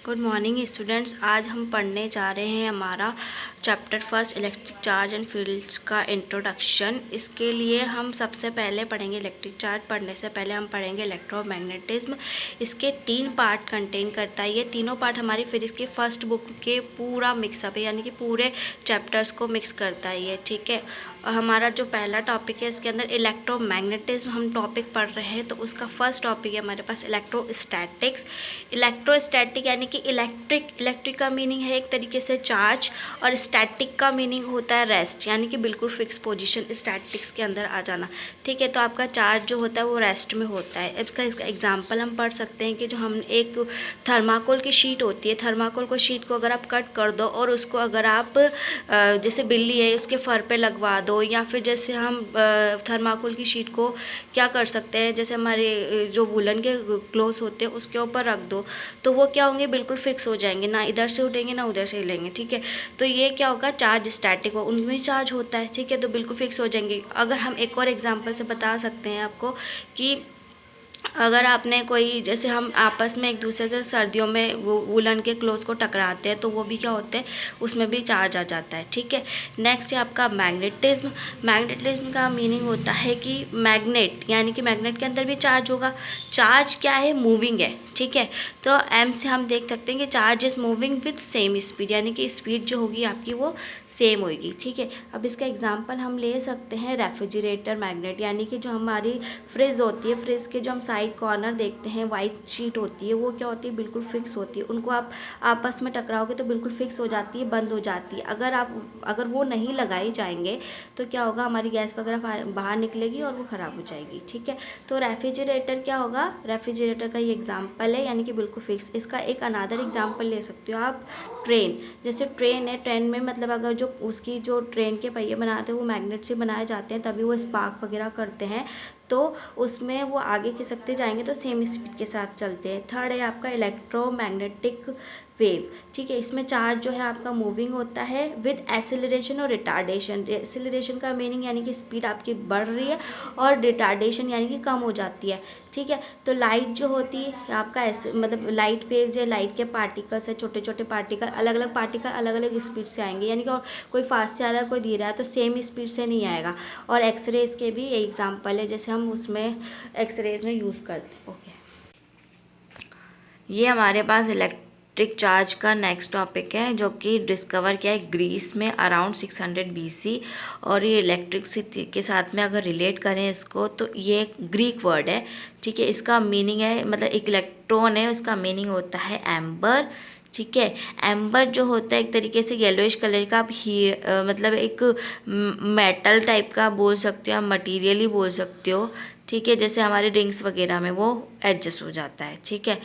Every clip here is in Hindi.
Good morning students. आज हम पढ़ने जा रहे हैं हमारा chapter first electric charge and fields का इंट्रोडक्शन। इसके लिए हम सबसे पहले पढ़ेंगे इलेक्ट्रिक चार्ज। पढ़ने से पहले हम पढ़ेंगे इलेक्ट्रोमैग्नेटिज्म। इसके 3 पार्ट कंटेन करता है। ये तीनों पार्ट हमारी फिजिक्स की फर्स्ट बुक के पूरा मिक्सअप है, यानी कि पूरे चैप्टर्स को मिक्स करता है ये, ठीक है। और हमारा जो पहला टॉपिक है इसके अंदर इलेक्ट्रोमैग्नेटिज्म हम टॉपिक पढ़ रहे हैं, तो उसका फर्स्ट टॉपिक है हमारे पास इलेक्ट्रोस्टैटिक्स। इलेक्ट्रोस्टैटिक यानी कि इलेक्ट्रिक का मीनिंग है एक तरीके से चार्ज, और स्टैटिक का मीनिंग होता है रेस्ट, यानी कि बिल्कुल फिक्स पोजीशन, स्टैटिक्स के अंदर आ जाना, ठीक है। तो आपका चार्ज जो होता है वो रेस्ट में होता है। इसका एग्जांपल हम पढ़ सकते हैं कि जो हम एक थर्माकोल की शीट होती है, थर्माकोल को शीट को अगर आप कट कर दो और उसको अगर आप जैसे बिल्ली है उसके फर पे लगवा दो, या फिर जैसे हम थर्माकोल की शीट को क्या कर सकते हैं, जैसे हमारे जो वुलन के क्लोथ होते हैं उसके ऊपर रख दो, तो वो क्या होंगे, बिल्कुल फिक्स हो जाएंगे, ना इधर से उठेंगे ना उधर से हिलेंगे, ठीक है। तो ये क्या होगा, चार्ज स्टैटिक हो, उनमें चार्ज होता है, ठीक है, तो बिल्कुल फिक्स हो जाएंगे। अगर हम एक और एग्जांपल से बता सकते हैं आपको कि अगर आपने कोई, जैसे हम आपस में एक दूसरे से सर्दियों में वो वुलन के क्लोथ को टकराते हैं, तो वो भी क्या होते हैं, उसमें भी चार्ज आ जाता है, ठीक है। नेक्स्ट है आपका मैग्नेटिज्म। मैग्नेटिज्म का मीनिंग होता है कि मैग्नेट, यानी कि मैग्नेट के अंदर भी चार्ज होगा। चार्ज क्या है, मूविंग है, ठीक है। तो एम से हम देख सकते हैं कि charge is moving with same speed, यानी कि स्पीड जो होगी आपकी वो सेम होगी, ठीक है। अब इसका एग्जांपल हम ले सकते हैं रेफ्रिजरेटर मैग्नेट, यानी कि जो हमारी फ्रिज होती है, फ्रिज के जो हम साइड कॉर्नर देखते हैं, वाइट शीट होती है, वो क्या होती है, बिल्कुल फिक्स होती है। उनको आप आपस में टकराओगे तो बिल्कुल फिक्स हो जाती है, बंद हो जाती है। अगर वो नहीं लगाई जाएंगे तो क्या होगा, हमारी गैस वगैरह बाहर निकलेगी और वो ख़राब हो जाएगी, ठीक है। तो रेफ्रिजरेटर क्या होगा, रेफ्रिजरेटर का ये एग्जाम्पल है, यानी कि बिल्कुल फिक्स। इसका एक अनादर एग्जाम्पल ले सकते हो आप, ट्रेन। जैसे ट्रेन है, ट्रेन में मतलब अगर जो उसकी जो ट्रेन के पहिए बनाते हैं वो मैग्नेट से बनाए जाते हैं, तभी वो स्पार्क वगैरह करते हैं, तो उसमें वो आगे खिसकते जाएंगे तो सेम स्पीड के साथ चलते हैं। थर्ड है आपका इलेक्ट्रोमैग्नेटिक वेव, ठीक है। इसमें चार्ज जो है आपका मूविंग होता है विद एसिलरेशन और रिटार्डेशन। एसिलरेशन का मीनिंग यानी कि स्पीड आपकी बढ़ रही है, और रिटार्डेशन यानी कि कम हो जाती है, ठीक है। तो लाइट जो होती है आपका ऐसे, मतलब लाइट वेव्स है, लाइट के पार्टिकल्स है, छोटे छोटे पार्टिकल, अलग अलग पार्टिकल अलग अलग स्पीड से आएंगे, यानी कि और कोई फास्ट से आ रहा है कोई धीरे आ रहा है तो सेम स्पीड से नहीं आएगा। और एक्सरेज के भी एग्जाम्पल है, जैसे हम उसमें एक्सरेज में यूज़ करते हैं, ओके। ये हमारे पास इलेक्ट्रिक चार्ज का नेक्स्ट टॉपिक है, जो कि डिस्कवर किया है ग्रीस में अराउंड 600 BC। और ये इलेक्ट्रिसिटी के साथ में अगर रिलेट करें इसको, तो ये एक ग्रीक वर्ड है, ठीक है। इसका मीनिंग है, मतलब एक इलेक्ट्रॉन है, इसका मीनिंग होता है एम्बर, ठीक है। एम्बर जो होता है एक तरीके से येलोइश कलर का, आप मतलब एक मेटल टाइप का बोल सकते हो, आप मटीरियल ही बोल सकते हो, ठीक है। जैसे हमारे रिंग्स वगैरह में वो एडजस्ट हो जाता है, ठीक है,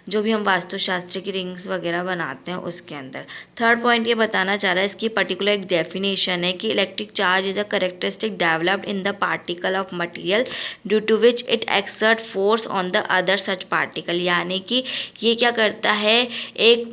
जो भी हम वास्तुशास्त्र की रिंग्स वगैरह बनाते हैं उसके अंदर। थर्ड पॉइंट ये बताना चाह रहा है, इसकी पर्टिकुलर एक डेफिनेशन है कि electric charge is a characteristic developed in the particle of material due to which it exert force on the other such particle. यानी कि ये क्या करता है, एक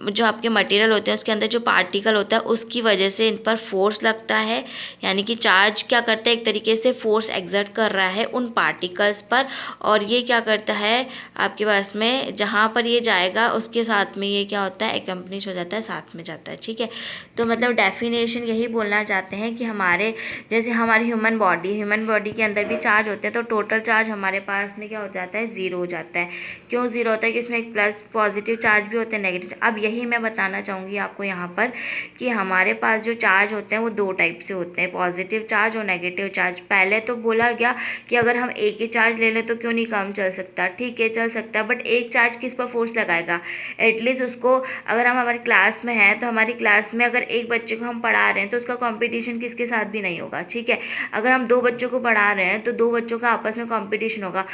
जो आपके मटेरियल होते हैं उसके अंदर जो पार्टिकल होता है उसकी वजह से इन पर फोर्स लगता है, यानी कि चार्ज क्या करता है, एक तरीके से फोर्स एक्सर्ट कर रहा है उन पार्टिकल्स पर, और ये क्या करता है आपके पास में जहाँ पर ये जाएगा उसके साथ में ये क्या होता है, एकम्पनिश हो जाता है, साथ में जाता है, ठीक है। तो मतलब डेफिनेशन यही बोलना चाहते हैं कि हमारे जैसे हमारी ह्यूमन बॉडी के अंदर भी चार्ज होते हैं, तो टोटल चार्ज हमारे पास में क्या हो जाता है, ज़ीरो हो जाता है। क्यों ज़ीरो होता है, कि इसमें एक प्लस पॉजिटिव चार्ज भी होते हैं, नेगेटिव। अब यही मैं बताना चाहूँगी आपको यहाँ पर कि हमारे पास जो चार्ज होते हैं वो 2 टाइप से होते हैं, पॉजिटिव चार्ज और नेगेटिव चार्ज। पहले तो बोला गया कि अगर हम एक ही चार्ज ले लें तो क्यों नहीं काम चल सकता, ठीक है चल सकता है, बट एक चार्ज किस पर फोर्स लगाएगा, एटलीस्ट उसको, अगर हम हमारी क्लास में हैं तो हमारी क्लास में अगर एक बच्चे को हम पढ़ा रहे हैं तो उसका कंपटीशन किसके साथ भी नहीं होगा, ठीक है। अगर हम 2 बच्चों को पढ़ा रहे हैं तो 2 बच्चों का आपस में कंपटीशन होगा,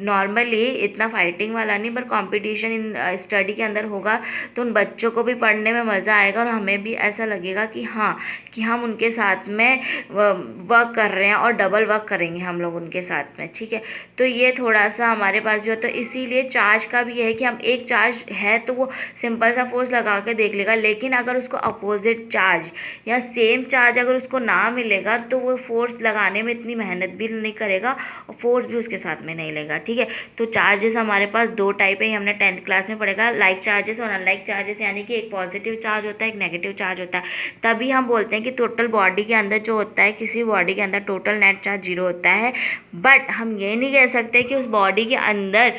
नॉर्मली इतना फाइटिंग वाला नहीं, पर कंपटीशन इन स्टडी के अंदर होगा, तो उन बच्चों को भी पढ़ने में मज़ा आएगा और हमें भी ऐसा लगेगा कि हाँ, कि हम उनके साथ में वर्क कर रहे हैं और डबल वर्क करेंगे हम लोग उनके साथ में, ठीक है। तो ये इसीलिए थोड़ा सा हमारे पास भी होता है। इसीलिए चार्ज का भी है कि हम एक चार्ज है तो वो सिंपल सा फोर्स लगा के देख लेगा, लेकिन अगर उसको अपोजिट चार्ज या सेम चार्ज अगर उसको ना मिलेगा तो वो फोर्स लगाने में इतनी मेहनत भी नहीं करेगा और फोर्स भी उसके साथ में नहीं लेगा। ठीक है, तो चार्जेस हमारे पास दो टाइप है, हमने 10th क्लास में पढ़ेगा, लाइक चार्जेस और अनलाइक चार्जेस। यानी कि एक पॉजिटिव चार्ज होता है, एक नेगेटिव चार्ज होता है। तभी हम बोलते हैं कि टोटल बॉडी के अंदर जो होता है, किसी बॉडी के अंदर टोटल नेट चार्ज 0 होता है। बट हम ये नहीं कह सकते कि उस बॉडी के अंदर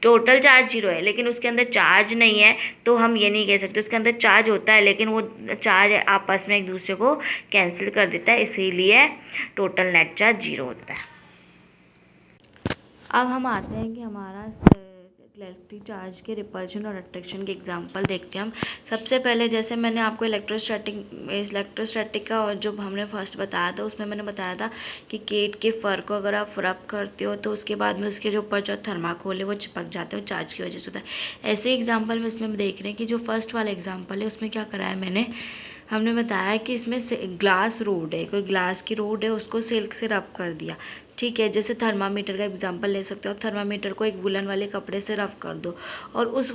टोटल चार्ज 0 है लेकिन उसके अंदर चार्ज नहीं है, तो हम ये नहीं कह सकते। उसके अंदर चार्ज होता है लेकिन वो चार्ज आपस में एक दूसरे को कैंसिल कर देता है, इसीलिए टोटल नेट चार्ज 0 होता है। अब हम आते हैं कि हमारा इलेक्ट्रिक चार्ज के रिपल्शन और अट्रैक्शन के एग्जांपल देखते हैं हम। सबसे पहले जैसे मैंने आपको इलेक्ट्रोस्टैटिक का और जो हमने फर्स्ट बताया था उसमें मैंने बताया था कि कीट के फर को अगर आप रब करते हो तो उसके बाद में उसके जो ऊपर जो थर्माकोल है वो चिपक जाते हो, चार्ज की वजह से होता है। ऐसे एग्जाम्पल में इसमें देख रहे हैं कि जो फर्स्ट वाला एग्जाम्पल है उसमें क्या कराया हमने बताया कि इसमें ग्लास रोड है, कोई ग्लास की रोड है, उसको सिल्क से रब कर दिया। ठीक है, जैसे थर्मामीटर का एग्जांपल ले सकते हो आप। थर्मामीटर को एक वुलन वाले कपड़े से रब कर दो और उस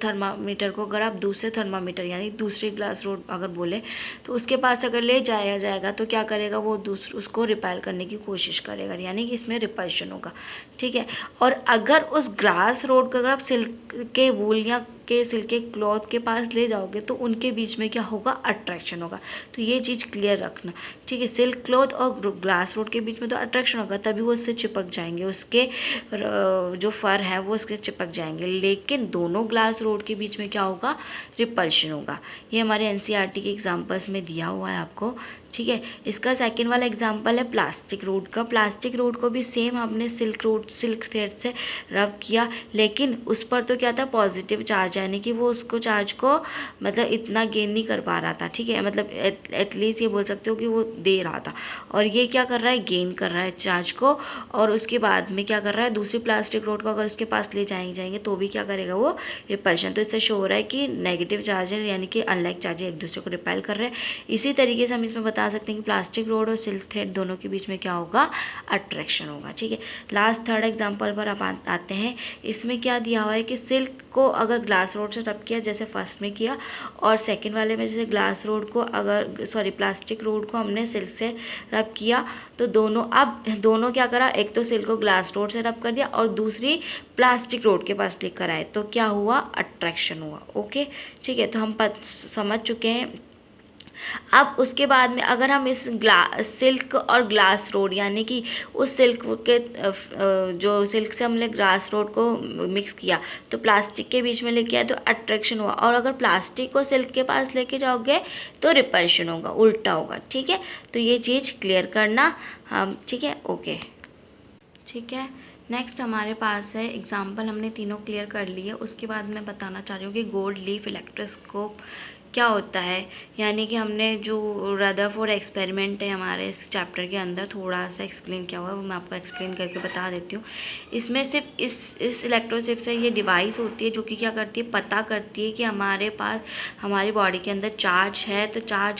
थर्मामीटर को अगर आप दूसरे थर्मामीटर यानी दूसरी ग्लास रोड अगर बोले तो उसके पास अगर ले जाया जाएगा तो क्या करेगा, वो उसको रिपेल करने की कोशिश करेगा, यानी कि इसमें रिपल्शन होगा। ठीक है, और अगर उस ग्लास रोड को अगर आप सिल्क के वूल या सिल्क के क्लॉथ के पास ले जाओगे तो उनके बीच में क्या होगा, अट्रैक्शन होगा। तो ये चीज़ क्लियर रखना। ठीक है, सिल्क क्लॉथ और ग्लास रोड के बीच में तो अट्रैक्शन होगा, तभी वो उससे चिपक जाएंगे, उसके जो फर है वो उसके चिपक जाएंगे। लेकिन दोनों ग्लास रोड के बीच में क्या होगा, रिपल्शन होगा। ये हमारे एनसीईआरटी के एग्जाम्पल्स में दिया हुआ है आपको। ठीक है, इसका सेकंड वाला एग्जांपल है प्लास्टिक रोड का। प्लास्टिक रोड को भी सेम हमने सिल्क थ्रेड से रब किया, लेकिन उस पर तो क्या था, पॉजिटिव चार्ज, यानी कि वो उसको चार्ज को मतलब इतना गेन नहीं कर पा रहा था। ठीक है, मतलब एटलीस्ट ये बोल सकते हो कि वो दे रहा था, और ये क्या कर रहा है, गेन कर रहा है चार्ज को। और उसके बाद में क्या कर रहा है, दूसरी प्लास्टिक रोड को अगर उसके पास ले जाएंगे तो भी क्या करेगा, वो रिपल्शन। तो इससे शो हो रहा है कि नेगेटिव चार्ज है, यानी कि अनलाइक चार्ज एक दूसरे को रिपेल कर रहे हैं। इसी तरीके से हम इसमें बता सकते हैं कि प्लास्टिक रोड और सिल्क थ्रेड दोनों के बीच में क्या होगा, अट्रैक्शन होगा। ठीक है, लास्ट थर्ड एग्जांपल पर आप आते हैं। इसमें क्या दिया हुआ है कि सिल्क को अगर ग्लास रोड से रब किया जैसे फर्स्ट में किया, और सेकंड वाले में जैसे ग्लास रोड को प्लास्टिक रोड को हमने सिल्क से रब किया, तो दोनों क्या करा, एक तो सिल्क को ग्लास रोड से रब कर दिया और दूसरी प्लास्टिक रोड के पास लेकर आए, तो क्या हुआ, अट्रैक्शन हुआ। ओके, ठीक है, तो हम समझ चुके हैं। अब उसके बाद में अगर हम इस सिल्क और ग्लास रोड, यानी कि उस सिल्क के जो सिल्क से हमने ग्लास रोड को मिक्स किया तो प्लास्टिक के बीच में लेके आए तो अट्रैक्शन हुआ, और अगर प्लास्टिक को सिल्क के पास लेके जाओगे तो रिपल्शन होगा, उल्टा होगा। ठीक है, तो ये चीज़ क्लियर करना हम। ठीक है, ओके, ठीक है। नेक्स्ट हमारे पास है एग्जाम्पल, हमने तीनों क्लियर कर लिए। उसके बाद मैं बताना चाह रही हूँ कि गोल्ड लीफ इलेक्ट्रोस्कोप क्या होता है। यानी कि हमने जो रदरफोर्ड एक्सपेरिमेंट है हमारे इस चैप्टर के अंदर थोड़ा सा एक्सप्लेन किया हुआ है, वो मैं आपको एक्सप्लेन करके बता देती हूँ। इसमें सिर्फ इस इलेक्ट्रोस्कोप से ये डिवाइस होती है जो कि क्या करती है, पता करती है कि हमारे पास हमारी बॉडी के अंदर चार्ज है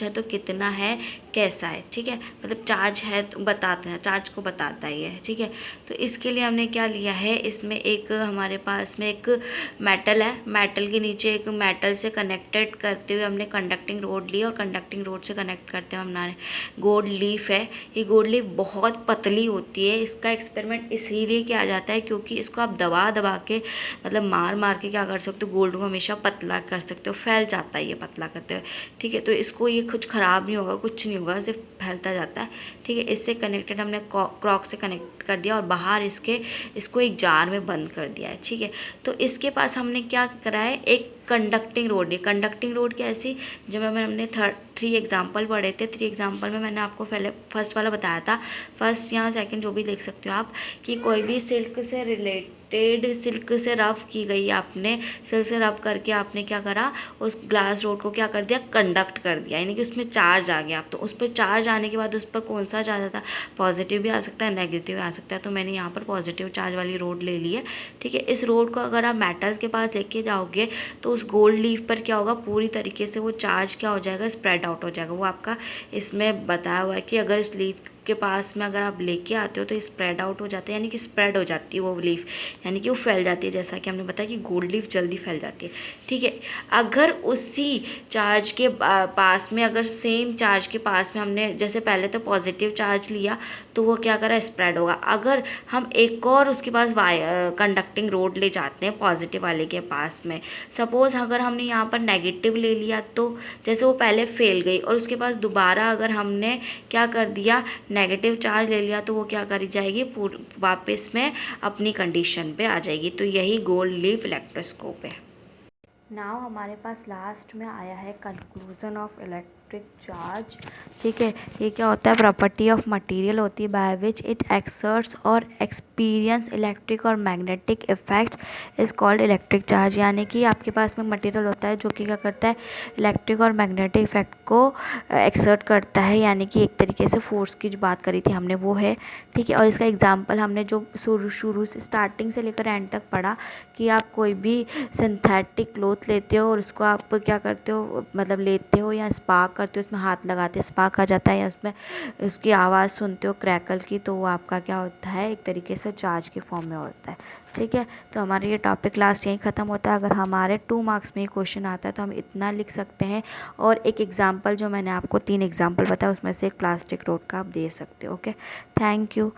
तो कितना है, कैसा है। ठीक है, मतलब चार्ज है तो बताता है, चार्ज को बताता ही है। ठीक है, तो इसके लिए हमने क्या लिया है, इसमें एक हमारे पास में एक मेटल है, मेटल के नीचे एक मेटल से कनेक्टेड करते हुए हमने कंडक्टिंग रोड ली, और कंडक्टिंग रोड से कनेक्ट करते हुए हमारे गोल्ड लीफ है। ये गोल्ड लीफ बहुत पतली होती है। इसका एक्सपेरिमेंट इसीलिए किया जाता है क्योंकि इसको आप दबा दबा के मतलब मार के क्या कर सकते हो, गोल्ड को हमेशा पतला कर सकते हो, फैल जाता है ये पतला करते हुए। ठीक है, तो इसको ये कुछ ख़राब नहीं होगा, कुछ नहीं होगा, सिर्फ फैलता जाता है। ठीक है, इससे कनेक्टेड हमने क्रॉक से कनेक्ट कर दिया और बाहर इसको एक जार में बंद कर दिया है। ठीक है, तो इसके पास हमने क्या करा है, एक कंडक्टिंग रोड है। कंडक्टिंग रोड कैसी, जब हमने 3 एग्जाम्पल पढ़े थे, 3 एग्जाम्पल में मैंने आपको पहले फर्स्ट वाला बताया था, फर्स्ट या सेकंड जो भी देख सकते हो आप, कि कोई भी सिल्क से सिल्क से रब की गई, आपने सिल्क से रब करके आपने क्या करा, उस ग्लास रोड को क्या कर दिया, कंडक्ट कर दिया, यानी कि उसमें चार्ज आ गया। तो उस पर चार्ज आने के बाद उस पर कौन सा चार्ज आता है, पॉजिटिव भी आ सकता है, नेगेटिव भी आ सकता है। तो मैंने यहाँ पर पॉजिटिव चार्ज वाली रोड ले ली है। ठीक है, इस रोड को अगर आप मेटल्स के पास लेके जाओगे तो उस गोल्ड लीफ पर क्या होगा, पूरी तरीके से वो चार्ज क्या हो जाएगा, स्प्रेड आउट हो जाएगा। वो आपका इसमें बताया हुआ है कि अगर इस लीफ के पास में अगर आप लेके आते हो तो स्प्रेड आउट हो जाता है, यानी कि स्प्रेड हो जाती है वो लीफ, यानी कि वो फैल जाती है। जैसा कि हमने बताया कि गोल्ड लीफ जल्दी फैल जाती है, ठीक है। अगर उसी चार्ज के पास में, अगर सेम चार्ज के पास में हमने जैसे पहले तो पॉजिटिव चार्ज लिया तो वो क्या करा, स्प्रेड होगा। अगर हम एक और उसके पास कंडक्टिंग रोड ले जाते हैं पॉजिटिव वाले के पास में, सपोज़ अगर हमने यहाँ पर नेगेटिव ले लिया तो जैसे वो पहले फेल गई और उसके पास दोबारा अगर हमने क्या कर दिया, नेगेटिव चार्ज ले लिया, तो वो क्या करी जाएगी, वापस में अपनी कंडीशन पे आ जाएगी। तो यही गोल्ड लीफ इलेक्ट्रोस्कोप है। नाउ हमारे पास लास्ट में आया है कंक्लूजन ऑफ इलेक्ट्रिक चार्ज, ठीक है। ये क्या होता है, प्रॉपर्टी ऑफ मटेरियल होती है बाय विच इट एक्सर्ट्स और एक्सपीरियंस इलेक्ट्रिक और magnetic effects is called electric charge. यानी कि आपके पास में मटेरियल होता है जो कि क्या करता है, इलेक्ट्रिक और मैग्नेटिक इफेक्ट को एक्सर्ट करता है, यानी कि एक तरीके से फोर्स की जो बात करी थी हमने वो है, ठीक है। और इसका एग्जाम्पल हमने जो शुरू से स्टार्टिंग से लेकर एंड तक पढ़ा कि आप कोई भी सिंथेटिक क्लोथ लेते हो और उसको आप क्या करते हो, मतलब लेते हो या स्पार्क करते हो, उसमें हाथ लगाते हो स्पार्क आ जाता है, या उसमें उसकी आवाज़ सुनते हो क्रैकल की, तो वो आपका क्या होता है, एक तरीके से चार्ज के फॉर्म में होता है, ठीक है। तो हमारा ये टॉपिक लास्ट यहीं ख़त्म होता है। अगर हमारे 2 मार्क्स में ये क्वेश्चन आता है तो हम इतना लिख सकते हैं, और एक एग्जाम्पल जो मैंने आपको 3 एग्जाम्पल बताया उसमें से एक प्लास्टिक रोड का आप दे सकते हो। Okay, thank you.